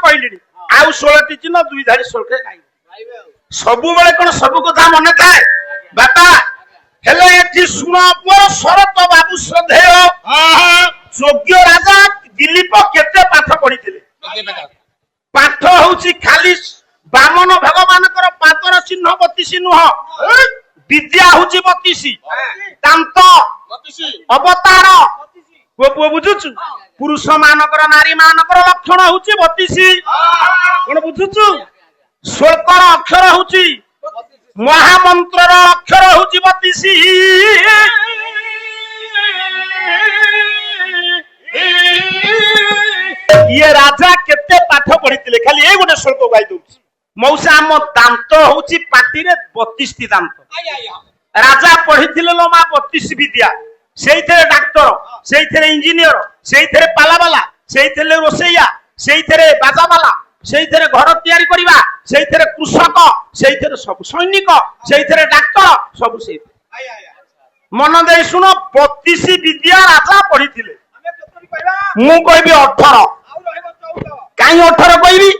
कहली आउ 16टी चिन्ह 2 धाड़ी सोलके सबु बेले कोन सब कथा मने थाए बापा हेले एठी सुन पुर शरत बाबू श्रद्धेय योग्य राजा दिलीप केते पाठ पढिथिले पाठ होउची खाली बामन भगवान कर पातर चिन्ह 32 नुह विद्या होउची 32 दांत 32 अवतार को बुझुछु पुरुष मानकर नारी मानकर लक्षण होउची 32 कोन बुझुछु श्लोकर अक्षर होउची महामंत्र अक्षर होउची 32 ये राजा केते पाठ पढिथिले खाली ए गोटे श्लोक गाई दउची मौसा हम दांत होउची पाटी रे 32 टी दांत राजा पढिथिले लो मा 32 विद्या सेइथरे डॉक्टर सेइथरे इंजीनियर सेइथरे पालावाला सेइथरे रोसैया सेइथरे बाजावाला सेइथरे घर तयारी करिबा सेइथरे कृषक सेइथरे सब सैनिक सेइथरे डॉक्टर सब सेइथरे मन दे सुनो 32 विद्या राजा पढिथिले मु कहबी 18 काई 18 कहबी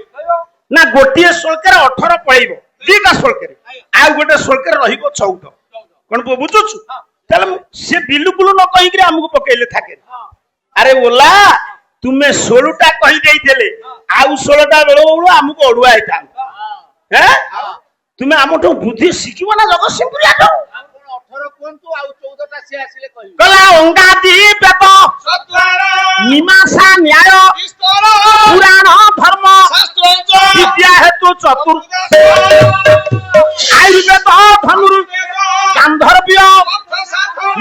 ना गोटिए श्लोकर 18 पढिबो दीटा श्लोकर आ गोटे श्लोकर रहिबो 14 कोन बुझुछु तले से बिल्कुल न कहि कि हमको पकेले थाके अरे बोला तुमे 16 टा कहि देइथले आउ 16 टा बेलो बेलो हमको ओडुआ आइता हैं तुमे हमठो बुद्धि सिखिबो ना जगतसिंहपुरिया तो 18 कोनतु आउ 14 टा से आसीले कहि गला अंगादी बेद सत्वार मीमांसा न्याय पुराण धर्म शास्त्र विद्या हेतु चतुर्थ आयुर्वेद धनुर्वेद गांधर्व्य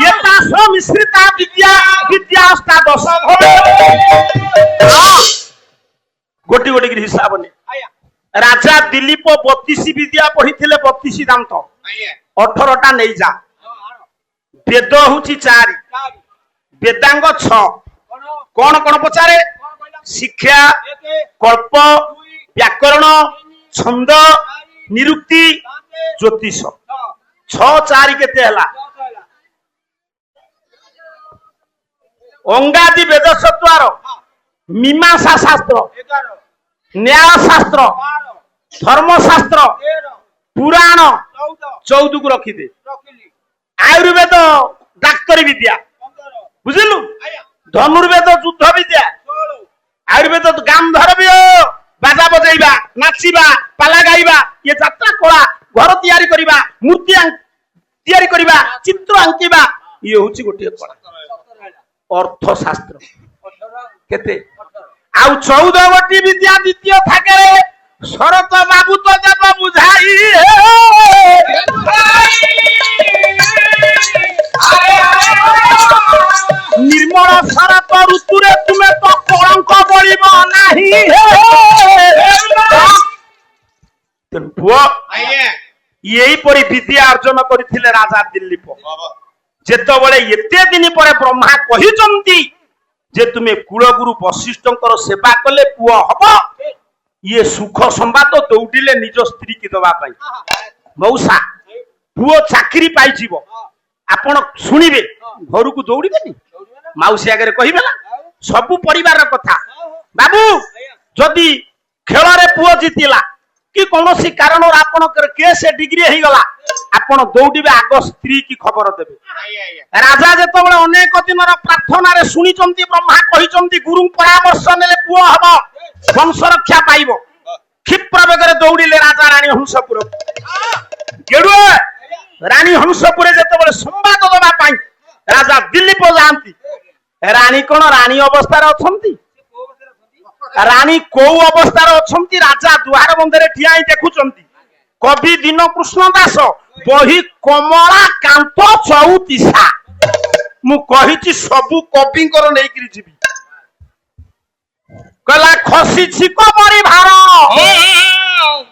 ये तासो मिश्रिता विद्या विद्याष्टादश गोटी गोटी के हिसाब ने राजा दिलीप 32 विद्या पढ़िथिले 32 दांत 18 टा नै जा वेद होची 4 वेदांग 6 कोन कोन पचारे शिक्षा कल्प व्याकरण छंद निरुक्ति ज्योतिष 6 4 केते हला अंगादि वेद सत्वार मीमांसा शास्त्र न्याय शास्त्र धर्म शास्त्र पुराण 14 को रखी दे आयुर्वेद डाक्तरी विद्या बुझलु धनुर्वेद युद्ध विद्या आयुर्वेद गांधर्व्य बाजा बजाइबा नाचिबा पाला गाइबा ये यात्रा कला घर तयारी करिबा मूर्ति तयारी करिबा चित्र आंकिबा ये होची गोटे कला अर्थशास्त्र केते आउ 14 गोटी विद्या द्वितीय थाके शरत बाबू तो जब बुझाई निर्मल शरत ऋतु रे तुमे तो कलंक बलिबो नाही पुआ यही परी विद्या अर्जन करथिले राजा दिलीप जेतो बळे एते दिन परे ब्रह्मा कहिचंती जे तुमे कुलगुरु वशिष्ठंकर सेवा कले पुआ हबो ये सुख संवाद दौड़िले निज स्त्री की दबा पाई मौसा पुओ चाकरी पाई जीवो आपण सुनिबे घर को दौड़िबेनी माउसी आगे कहिबे ना सब परिवार कथा बाबू जदि खेल रे पुओ जीतिला कि कोनोसी कारण आपण केस डिग्री हे गला आपण दौड़िबे आगो स्त्री की खबर देबे राजा जेतो बळे अनेक दिनर प्रार्थना रे सुनिचंती ब्रह्मा कहिचंती गुरु परामर्श नेले पुओ हबो वंश रक्षा पाइबो क्षिप्र बेगरे दौड़िले राजा रानी हंसपुर गेडुए रानी हंसपुर जेतो बळे संवाद दबा पाई राजा दिल्ली को जानती रानी कोन रानी अवस्था रे अछंती रानी को अवस्था रे अछंती राजा दुआर बंधरे ठियाई देखुचंती कवि दिन कृष्ण दास बही कमला कांत चौतीसा मु कहिची सबु कविंकर नै करी जीवी कला खसी छिको मरी भार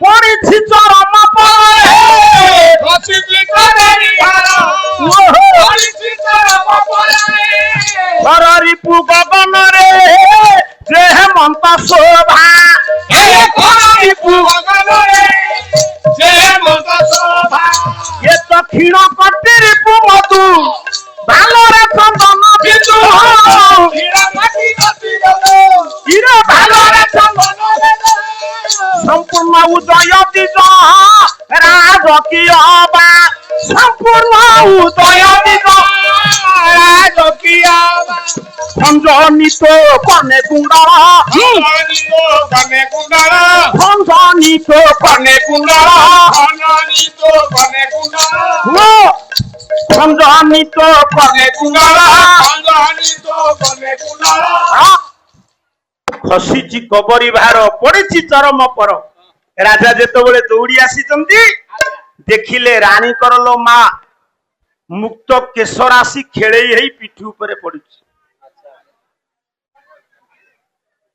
पड़ी छि चरम परे खसी छिको मरी भार पड़ी छि चरम परे हररी पु गगन रे जे हेमंत शोभा ए हररी पु गगन रे जे हेमंत शोभा ये तो क्षीण कटिरी पु मधु भालरे चंदन बिंदु क्षीण कटि कटि गो हीरा भालरे चंदन উদয় দিজ রাজকীয় বা সম্পূর্ণ উদয় দিজ রাজকীয় খঞ্জনিত কনে কুণ্ডল খঞ্জনিত কনে কুণ্ডল খঞ্জনিত কনে কুণ্ডল ଖସିଛି କବରୀ ଭାର ପଡିଛି ଚରମ ପର ରାଜା ଯେତେବେଳେ ଦୌଡ଼ି ଆସିଛନ୍ତି ଦେଖିଲେ ରାଣୀଙ୍କର ଲୋ ମା ମୁକ୍ତ କେଶ ରାଶି ଖେଳେଇ ହେଇ ପିଠି ଉପରେ ପଡିଛି।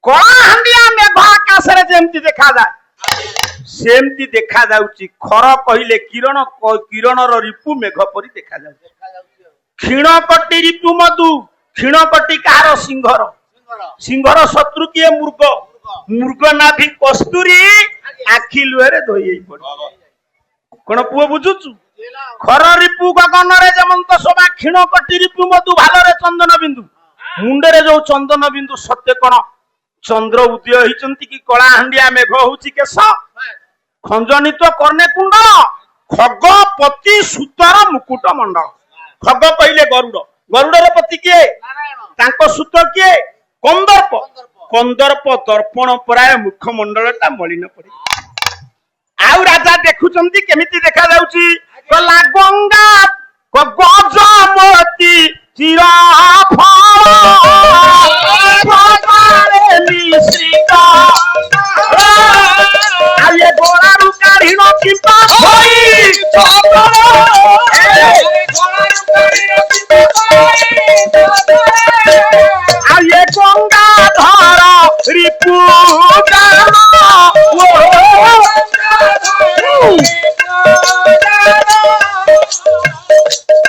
କଳାହାଣ୍ଡିଆ ମେଘ ଆକାଶରେ ଯେମିତି ଦେଖାଯାଏ ସେମିତି ଦେଖାଯାଉଛି। ଖର କହିଲେ କିରଣ, କିରଣର ରିପୁ ମେଘ ପରି ଦେଖାଯାଉଛି। କ୍ଷୀଣକଟି ରିପୁ ମଧୁ, କ୍ଷୀଣକଟି କାହାର ସିଂହର, ସିଂହର ଶତ୍ରୁ କିଏ ମୃଗ, ମୃଗ ନାଭି କସ୍ତୁରୀ ଆଖି ଲୁହେରେ ଧୋଇ ହେଇ ପଡେ। କଣ ପୁଅ ବୁଝୁଛୁ? ଖର ରିପୁ ଗଗନରେ ଯେମନ୍ତ ଶୋଭା, କ୍ଷୀଣକଟି ରିପୁ ମଧୁ ଭାଲରେ ଚନ୍ଦନ ବିନ୍ଦୁ। ମୁଣ୍ଡରେ ଯୋଉ ଚନ୍ଦନ ବିନ୍ଦୁ ସତ୍ୟ କଣ ଚନ୍ଦ୍ର ଉଦୟ ହେଇଛନ୍ତି କି କଳାହାଣ୍ଡିଆ ମେଘ ହଉଛି କେଶ। ଖଞ୍ଜନିତ କର୍ଣ୍ଣେ କୁଣ୍ଡଳ, ଖଗ ପତି ସୂତର ମୁକୁଟ ମଣ୍ଡଳ। ଖଗ କହିଲେ ଗରୁଡ, ଗରୁଡର ପତି କିଏ? ତାଙ୍କ ସୂତ କିଏ? କନ୍ଦର୍ପ, କନ୍ଦର୍ପ ଦର୍ପଣ ପରାୟ ମୁଖମଣ୍ଡଳଟା ମଳିନ ପଡେ। ଆଉ ରାଜା ଦେଖୁଛନ୍ତି କେମିତି ଦେଖାଯାଉଛି? ଗଲା ଗଙ୍ଗା ଗଜମତି ଚିର ଗୋଳାରୁ କାଢିଣ କିମ୍ବା ଗଙ୍ଗାଧର ରିପୁ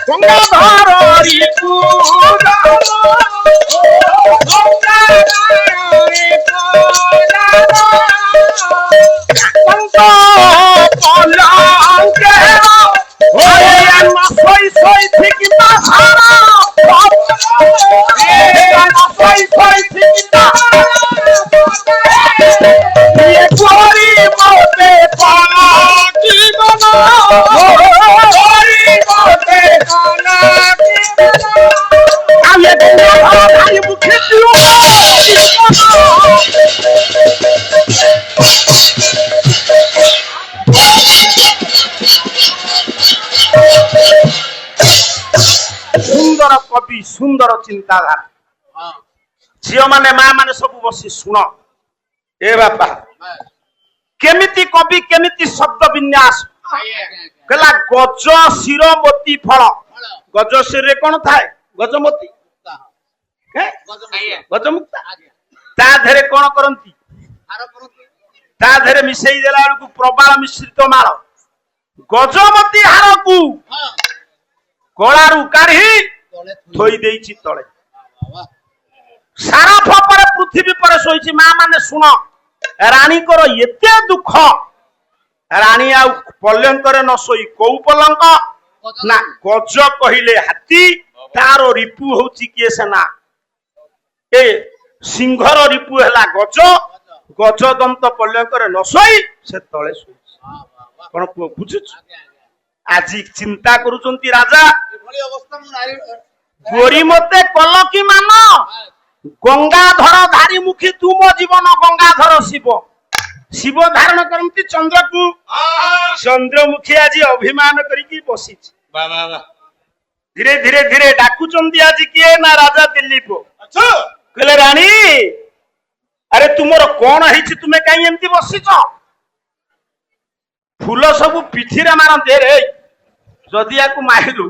গঙ্গাধর রিপু ସୁନ୍ଦର କବି, ସୁନ୍ଦର ଚିନ୍ତାଧାରା। ଝିଅ ମାନେ ମା ମାନେ ସବୁ ବସି ଶୁଣ। ଏ ବାପା କେମିତି କବି, କେମିତି ଶବ୍ଦ ବିନ୍ୟାସ କହିଲା। ଗଜ ଶିରମତି ଫଳ, ଗଜ ଶିରରେ କଣ ଥାଏ? ଗଜମତି, ଗଜମୁକ୍ତା। ତା ଦେହରେ କଣ କରନ୍ତି? ତା ଦେହରେ ମିଶେଇ ଦେଲା ବେଳକୁ ପ୍ରବାଳ ମିଶ୍ରିତ ମାଳ। ଗଜମତି ହାରକୁ କଳାରୁ କାଢି ଥୋଇ ଦେଇଛି ତଳେ। ସାରା ଫପରେ ପୃଥିବୀ ପରେ ଶୋଇଛି। ମା ମାନେ ଶୁଣ, ରାଣୀଙ୍କର ଏତେ ଦୁଃଖ। ରାଣୀ ଆଉ ପଲଙ୍କରେ ନ ଶୋଇ କୋଉ ପଲଙ୍କ ନା, ଗଜ କହିଲେ ହାତୀ, ତାର ରିପୁ ହଉଛି କିଏ? ସେନା। ଏ ସିଂହର ରିପୁ ହେଲା ଗଜ। ଗଜଦନ୍ତ ପଲଙ୍କରେ ନ ଶୋଇ ସେ ତଳେ ଶୋଇଛି। କଣ ପୁଅ ବୁଝୁଛୁ? ଆଜି ଚିନ୍ତା କରୁଛନ୍ତି ରାଜା, ଗୋରି ମତେ କଲ କି ମାନ, ଗଙ୍ଗାଧର ଧାରି ମୁଖୀ ତୁମ ଜୀବନ। ଗଙ୍ଗାଧର ଶିବ, ଶିବ ଧାରଣ କରନ୍ତି ଚନ୍ଦ୍ରକୁ। ଚନ୍ଦ୍ରମୁଖୀ ଆଜି ଅଭିମାନ କରିକି ବସିଛି। ଧୀରେ ଧୀରେ ଧୀରେ ଡାକୁଛନ୍ତି ଆଜି କିଏ? ନା ରାଜା ଦିଲ୍ଲୀପ। କହିଲେ ରାଣୀ, ଆରେ ତୁମର କଣ ହେଇଛି? ତୁମେ କାହିଁ ଏମିତି ବସିଛ? ଫୁଲ ସବୁ ପିଠିରେ ମାରନ୍ତି। ରେ ଯଦି ୟାକୁ ମାରିଲୁ,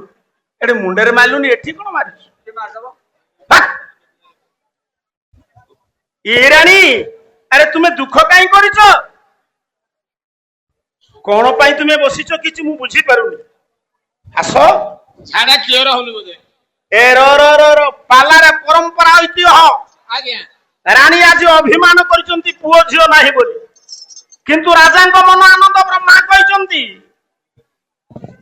ଏଠି ମୁଣ୍ଡରେ ମାରିଲୁନି, ଏଠି କଣ ମାରିଛୁ? ଏ ରାଣୀ, ଆରେ ତୁମେ ଦୁଃଖ କାହିଁ କରିଛ? କଣ ପାଇଁ ତୁମେ ବସିଛ କିଛି ମୁଁ ବୁଝିପାରୁନି। ଆସ। ଏ ପାଲାରେ ପରମ୍ପରା ଐତିହ୍ୟ। ରାଣୀ ଆଜି ଅଭିମାନ କରିଛନ୍ତି ପୁଅ ଝିଅ ନାହିଁ ବୋଲି, କିନ୍ତୁ ରାଜାଙ୍କ ମନ ଆନନ୍ଦ। ବ୍ରହ୍ମା କହିଛନ୍ତି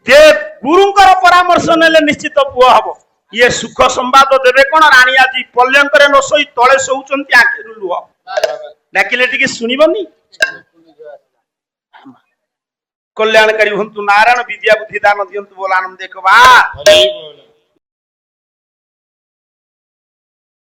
ଯେ ଗୁରୁଙ୍କର ପରାମର୍ଶ ନେଲେ ନିଶ୍ଚିତ ପୁଅ ହବ। ଇଏ ସୁଖ ସମ୍ବାଦ ଦେବେ କଣ? ରାଣୀ ଆଜି ପଲ୍ୟଙ୍କରେ ନ ଶୋଇ ତଳେ ଶୋଉଛନ୍ତି, ଆଖିରୁ ଲୁହ। ଡାକିଲେ ଟିକେ ଶୁଣିବନି? कल्याणकारी हुंतु नारायण विद्या बुद्धि दान दियंतु बोल आनंद देखबा हरि बोल